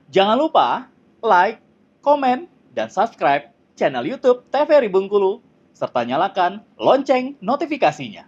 Jangan lupa like, komen, dan subscribe channel YouTube TVRI Bengkulu, serta nyalakan lonceng notifikasinya.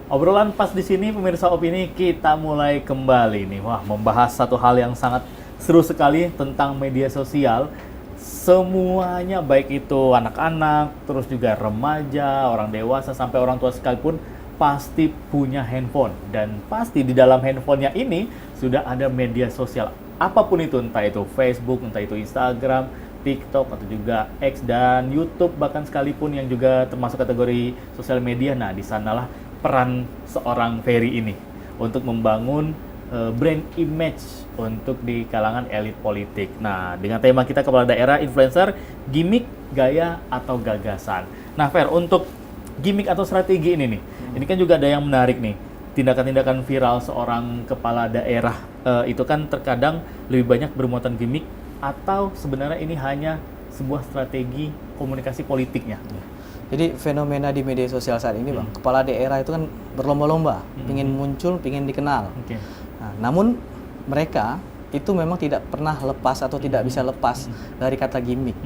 Obrolan pas di sini, pemirsa Opini, kita mulai kembali nih. Wah, membahas satu hal yang sangat seru sekali tentang media sosial. Semuanya, baik itu anak-anak, terus juga remaja, orang dewasa, sampai orang tua sekalipun, pasti punya handphone. Dan pasti di dalam handphonenya ini sudah ada media sosial. Apapun itu, entah itu Facebook, entah itu Instagram, TikTok, atau juga X, dan YouTube, bahkan sekalipun yang juga termasuk kategori sosial media. Nah, di sanalah peran seorang Ferry ini untuk membangun brand image untuk di kalangan elit politik. Nah, dengan tema kita kepala daerah, influencer, gimmick, gaya, atau gagasan. Nah, Fer, untuk gimmick atau strategi ini nih, ini kan juga ada yang menarik nih. Tindakan-tindakan viral seorang kepala daerah itu kan terkadang lebih banyak bermuatan gimmick, atau sebenarnya ini hanya sebuah strategi komunikasi politiknya. Jadi fenomena di media sosial saat ini, Bang, kepala daerah itu kan berlomba-lomba, pingin muncul, pingin dikenal. Nah, namun mereka itu memang tidak pernah lepas atau tidak bisa lepas dari kata gimmick.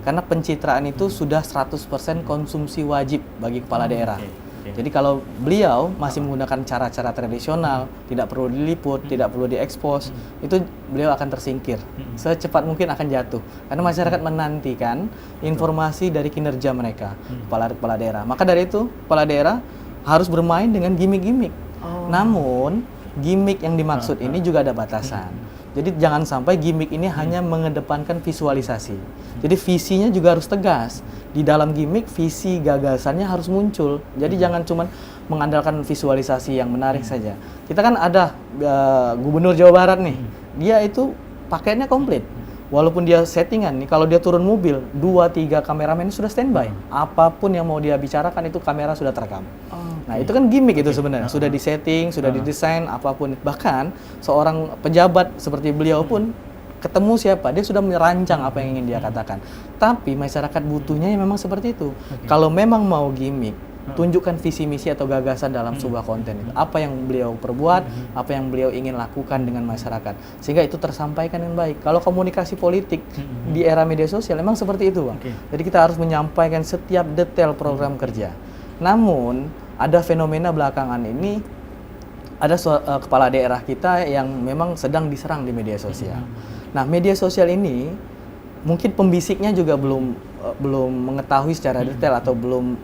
Karena pencitraan itu sudah 100% konsumsi wajib bagi kepala daerah. Jadi kalau beliau masih menggunakan cara-cara tradisional, tidak perlu diliput, tidak perlu diekspos, itu beliau akan tersingkir. Secepat mungkin akan jatuh. Karena masyarakat menantikan informasi dari kinerja mereka, kepala daerah. Maka dari itu, kepala daerah harus bermain dengan gimmick-gimmick. Namun, gimmick yang dimaksud ini juga ada batasan. Jadi jangan sampai gimmick ini hanya mengedepankan visualisasi. Jadi visinya juga harus tegas. Di dalam gimmick, visi gagasannya harus muncul. Jadi jangan cuma mengandalkan visualisasi yang menarik saja. Kita kan ada Gubernur Jawa Barat nih, dia itu pakainya komplit. Walaupun dia settingan nih, kalau dia turun mobil, 2-3 kameramen sudah standby. Apapun yang mau dia bicarakan itu kamera sudah terekam. Nah, itu kan gimmick itu sebenarnya. Sudah disetting, sudah didesain, apapun. Bahkan seorang pejabat seperti beliau pun ketemu siapa, dia sudah merancang apa yang ingin dia katakan. Tapi masyarakat butuhnya yang memang seperti itu. Kalau memang mau gimmick, tunjukkan visi misi atau gagasan dalam sebuah konten itu. Apa yang beliau perbuat, apa yang beliau ingin lakukan dengan masyarakat. Sehingga itu tersampaikan dengan baik. Kalau komunikasi politik di era media sosial memang seperti itu, Bang. Jadi kita harus menyampaikan setiap detail program kerja. Namun, ada fenomena belakangan ini, ada kepala daerah kita yang memang sedang diserang di media sosial. Nah, media sosial ini mungkin pembisiknya juga belum mengetahui secara detail atau belum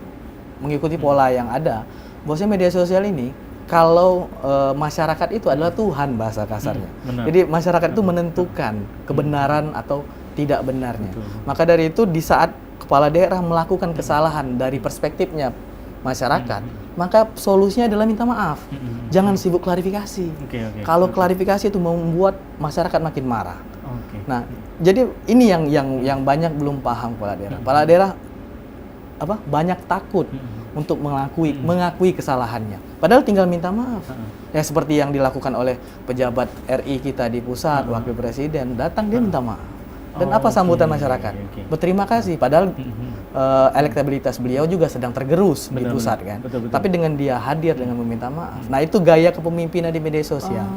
mengikuti pola yang ada. Bahwasanya media sosial ini, kalau masyarakat itu adalah Tuhan bahasa kasarnya. Jadi masyarakat itu menentukan kebenaran atau tidak benarnya. Maka dari itu di saat kepala daerah melakukan kesalahan dari perspektifnya masyarakat, maka solusinya adalah minta maaf. Jangan sibuk klarifikasi. Kalau klarifikasi itu membuat masyarakat makin marah. Nah, jadi ini yang banyak belum paham kepala daerah. Kepala daerah banyak takut untuk mengakui kesalahannya. Padahal tinggal minta maaf. Ya seperti yang dilakukan oleh pejabat RI kita di pusat, wakil presiden datang dia minta maaf. Dan apa sambutan masyarakat? Berterima kasih. Padahal elektabilitas beliau juga sedang tergerus di pusat kan. Betul. Tapi dengan dia hadir dengan meminta maaf. Nah, itu gaya kepemimpinan di media sosial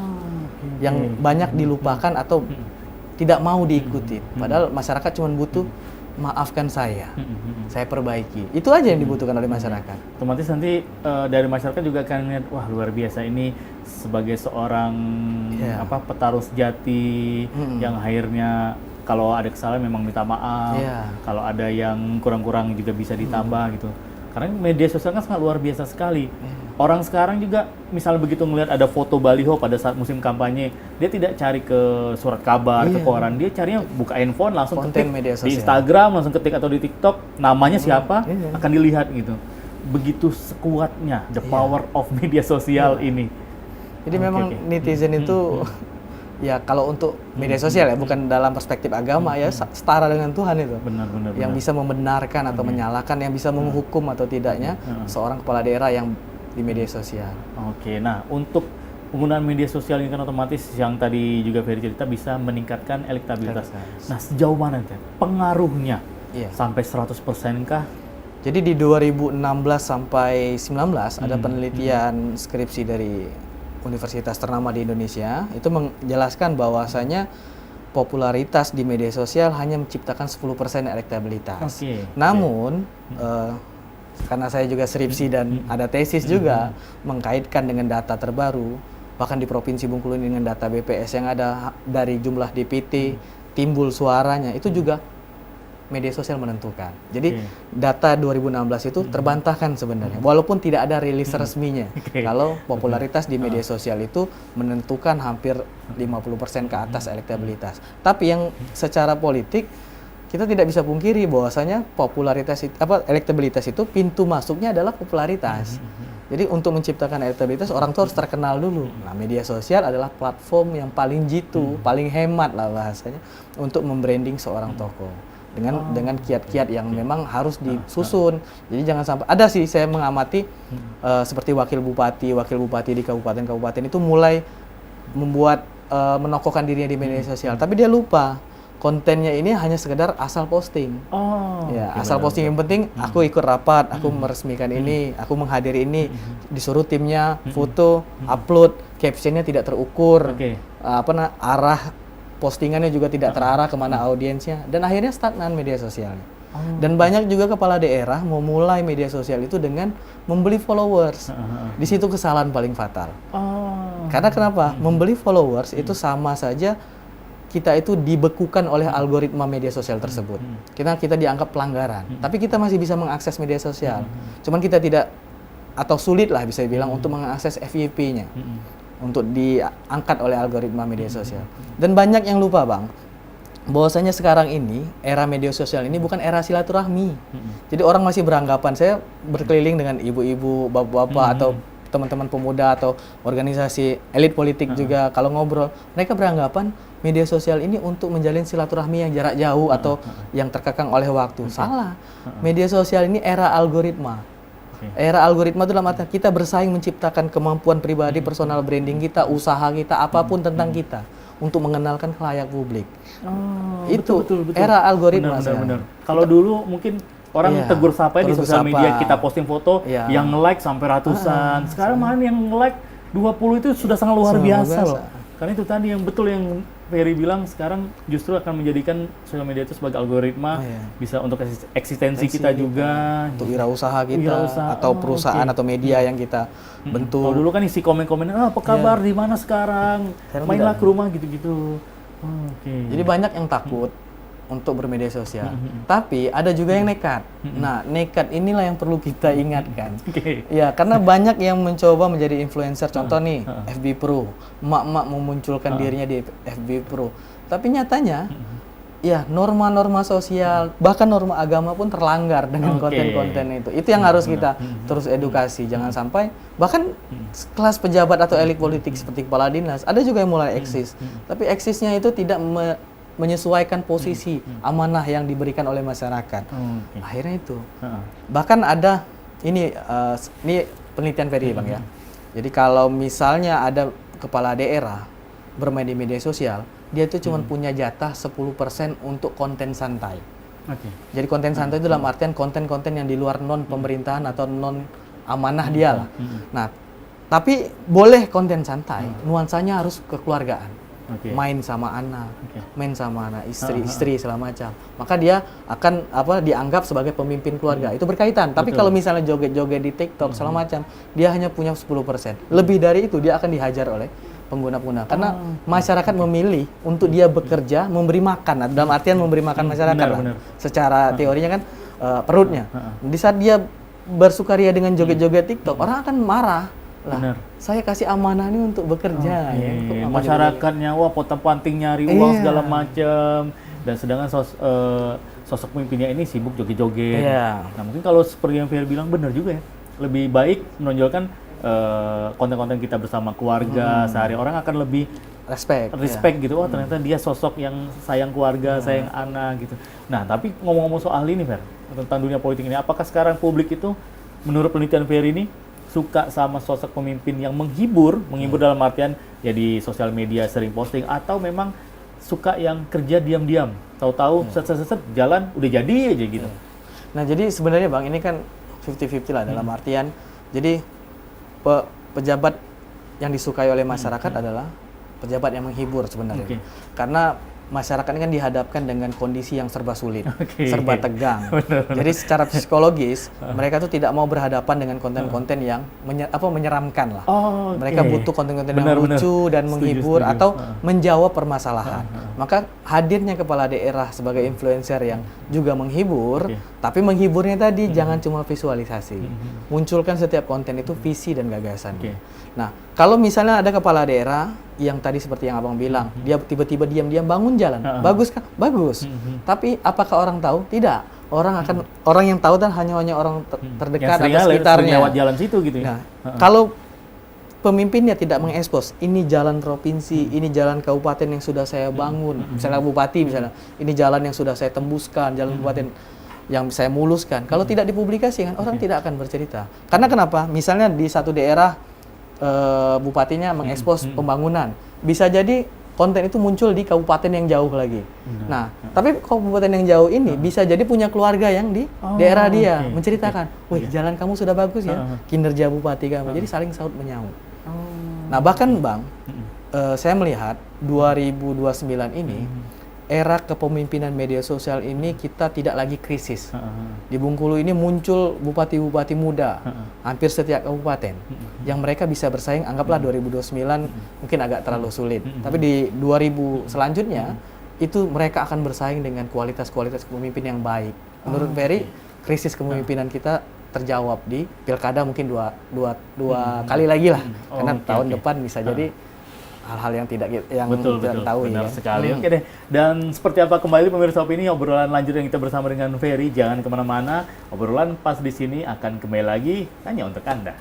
yang banyak dilupakan atau tidak mau diikuti. Padahal masyarakat cuma butuh maafkan saya perbaiki. Itu aja yang dibutuhkan oleh masyarakat. Otomatis nanti dari masyarakat juga akan lihat, wah luar biasa ini sebagai seorang petarung sejati yang akhirnya kalau ada kesalahan memang minta maaf, kalau ada yang kurang-kurang juga bisa ditambah gitu. Karena media sosial kan sangat luar biasa sekali. Orang sekarang juga misalnya begitu melihat ada foto baliho pada saat musim kampanye, dia tidak cari ke surat kabar, ke koran, dia carinya buka handphone langsung ketik di Instagram, langsung ketik atau di TikTok, namanya siapa, akan dilihat gitu. Begitu sekuatnya the power of media sosial ini. Jadi memang netizen itu ya kalau untuk media sosial ya, bukan dalam perspektif agama ya, setara dengan Tuhan itu. Benar. Yang bisa membenarkan atau menyalahkan, yang bisa menghukum atau tidaknya seorang kepala daerah yang di media sosial. Nah untuk penggunaan media sosial ini kan otomatis yang tadi juga Ferry cerita bisa meningkatkan elektabilitas. Nah sejauh mana pengaruhnya? Sampai 100% kah? Jadi di 2016 sampai 19 ada penelitian skripsi dari universitas ternama di Indonesia itu menjelaskan bahwasanya popularitas di media sosial hanya menciptakan 10% elektabilitas. Namun karena saya juga skripsi dan ada tesis juga mengkaitkan dengan data terbaru, bahkan di Provinsi Bengkulu dengan data BPS yang ada dari jumlah DPT timbul suaranya itu juga media sosial menentukan. Jadi data 2016 itu terbantahkan sebenarnya, walaupun tidak ada rilis resminya. Kalau popularitas di media sosial itu menentukan hampir 50% ke atas elektabilitas. Tapi yang secara politik kita tidak bisa pungkiri bahwasanya elektabilitas itu pintu masuknya adalah popularitas. Jadi untuk menciptakan elektabilitas orang tuh harus terkenal dulu. Nah, media sosial adalah platform yang paling jitu, paling hemat lah bahasanya untuk membranding seorang tokoh. Dengan kiat-kiat yang memang harus disusun. Jadi jangan sampai ada sih saya mengamati seperti wakil bupati di kabupaten-kabupaten itu mulai membuat menokohkan dirinya di media sosial, tapi dia lupa kontennya ini hanya sekedar asal posting. Asal posting yang penting aku ikut rapat, aku meresmikan ini, aku menghadiri ini, disuruh timnya foto, upload, captionnya tidak terukur, arah postingannya juga tidak terarah kemana audiensnya, dan akhirnya stagnan media sosialnya. Dan banyak juga kepala daerah memulai media sosial itu dengan membeli followers. Di situ kesalahan paling fatal. Karena kenapa? Membeli followers itu sama saja kita itu dibekukan oleh algoritma media sosial tersebut. Kita dianggap pelanggaran, tapi kita masih bisa mengakses media sosial. Cuman kita tidak atau sulit lah bisa dibilang untuk mengakses FYP-nya. Untuk diangkat oleh algoritma media sosial. Dan banyak yang lupa, Bang, bahwasanya sekarang ini era media sosial ini bukan era silaturahmi. Jadi orang masih beranggapan, saya berkeliling dengan ibu-ibu, bapak-bapak atau teman-teman pemuda atau organisasi elit politik juga, kalau ngobrol mereka beranggapan media sosial ini untuk menjalin silaturahmi yang jarak jauh atau yang terkekang oleh waktu. Salah. Media sosial ini era algoritma. Era algoritma itu dalam arti kita bersaing menciptakan kemampuan pribadi, personal branding kita, usaha kita, apapun tentang kita untuk mengenalkan ke layak publik. Itu betul. Era algoritma. Benar. Kalau dulu mungkin orang tegur sapa di sosial media, kita posting foto yang like sampai ratusan. Sekarang malah yang like 20 itu sudah sangat luar biasa loh. Karena itu tadi yang betul yang Ferry bilang, sekarang justru akan menjadikan sosial media itu sebagai algoritma, bisa untuk eksistensi kita juga, untuk wirausaha kita, atau perusahaan atau media yang kita bentuk. Kalau dulu kan isi komen-komen, apa kabar, di mana sekarang, mainlah ke rumah gitu-gitu. Jadi banyak yang takut untuk bermedia sosial, tapi ada juga yang nekat. Nah, nekat inilah yang perlu kita ingatkan. Ya, karena banyak yang mencoba menjadi influencer. Contoh nih, FB Pro, emak-emak memunculkan dirinya di FB Pro. Tapi nyatanya, ya norma-norma sosial, bahkan norma agama pun terlanggar dengan konten-konten itu. Itu yang harus kita terus edukasi. Jangan sampai, bahkan kelas pejabat atau elit politik seperti kepala dinas, ada juga yang mulai eksis. Tapi eksisnya itu tidak menyesuaikan posisi amanah yang diberikan oleh masyarakat. Akhirnya itu. Bahkan ada ini penelitian Ferry, Bang ya. Jadi kalau misalnya ada kepala daerah bermain di media sosial, dia itu cuma punya jatah 10% untuk konten santai. Jadi konten santai itu dalam artian konten-konten yang di luar non pemerintahan atau non amanah dia lah. Nah, tapi boleh konten santai, nuansanya harus kekeluargaan. Main sama anak, istri segala macam. Maka dia akan dianggap sebagai pemimpin keluarga. Itu berkaitan. Tapi kalau misalnya joget-joget di TikTok segala macam, dia hanya punya 10%. Lebih dari itu dia akan dihajar oleh pengguna-pengguna. Karena masyarakat memilih untuk dia bekerja, memberi makan. Dalam artian memberi makan masyarakat. Benar. Secara teorinya kan perutnya. Di saat dia bersukaria dengan joget-joget TikTok, orang akan marah. Lah, saya kasih amanah ini untuk bekerja. Masyarakatnya, potong-panting nyari uang segala macam, dan sedangkan sosok pemimpinnya ini sibuk joget-joget. Nah, mungkin kalau seperti yang Ferry bilang benar juga ya, lebih baik menonjolkan konten-konten kita bersama keluarga sehari, orang akan lebih respect gitu. Ternyata dia sosok yang sayang keluarga, sayang anak gitu. Nah, tapi ngomong-ngomong soal ini, Fer, tentang dunia politik ini, apakah sekarang publik itu menurut penelitian Ferry ini suka sama sosok pemimpin yang menghibur dalam artian ya di sosial media sering posting, atau memang suka yang kerja diam-diam, tahu-tahu set jalan udah jadi aja gitu. Nah, jadi sebenarnya Bang, ini kan 50-50 lah dalam artian, jadi pejabat yang disukai oleh masyarakat adalah pejabat yang menghibur sebenarnya. Oke. Karena masyarakat ini kan dihadapkan dengan kondisi yang serba sulit, Oke. serba tegang. Jadi secara psikologis mereka tuh tidak mau berhadapan dengan konten-konten yang menyeramkan lah. Oh, oke. Mereka butuh konten-konten yang Benar-benar. lucu dan menghibur Setuju. atau menjawab permasalahan. Maka hadirnya kepala daerah sebagai influencer yang juga menghibur, tapi menghiburnya tadi jangan cuma visualisasi. Munculkan setiap konten itu visi dan gagasan. Nah, kalau misalnya ada kepala daerah yang tadi seperti yang abang bilang, dia tiba-tiba diam-diam bangun jalan, bagus kan? Bagus. Tapi apakah orang tahu? Tidak. Orang yang tahu dan hanya orang terdekat atau sekitarnya. Lewat jalan situ gitu ya. Nah, kalau pemimpinnya tidak mengekspos, ini jalan provinsi, ini jalan kabupaten yang sudah saya bangun, misalnya bupati misalnya, ini jalan yang sudah saya tembuskan, jalan kabupaten yang saya muluskan. Kalau tidak dipublikasikan, orang tidak akan bercerita. Karena kenapa? Misalnya di satu daerah bupatinya mengekspos pembangunan, bisa jadi konten itu muncul di kabupaten yang jauh lagi. Nah, tapi kabupaten yang jauh ini bisa jadi punya keluarga yang di daerah dia menceritakan, wih jalan kamu sudah bagus ya, kinerja bupati kamu. Jadi saling saut menyaut. Nah, bahkan Bang, saya melihat 2029 ini era kepemimpinan media sosial ini kita tidak lagi krisis. Di Bengkulu ini muncul bupati-bupati muda, hampir setiap kabupaten, yang mereka bisa bersaing. Anggaplah 2029 mungkin agak terlalu sulit, tapi di 2000 selanjutnya itu mereka akan bersaing dengan kualitas-kualitas pemimpin yang baik. Menurut Ferry, krisis kepemimpinan kita terjawab di pilkada mungkin dua kali lagi lah, karena tahun depan bisa jadi hal-hal yang tidak betul, tahu benar ya. sekali. Oke deh. Dan seperti apa kembali pemirsa Opini, obrolan lanjut yang kita bersama dengan Ferry. Jangan kemana-mana. Obrolan pas di sini akan kembali lagi hanya untuk Anda.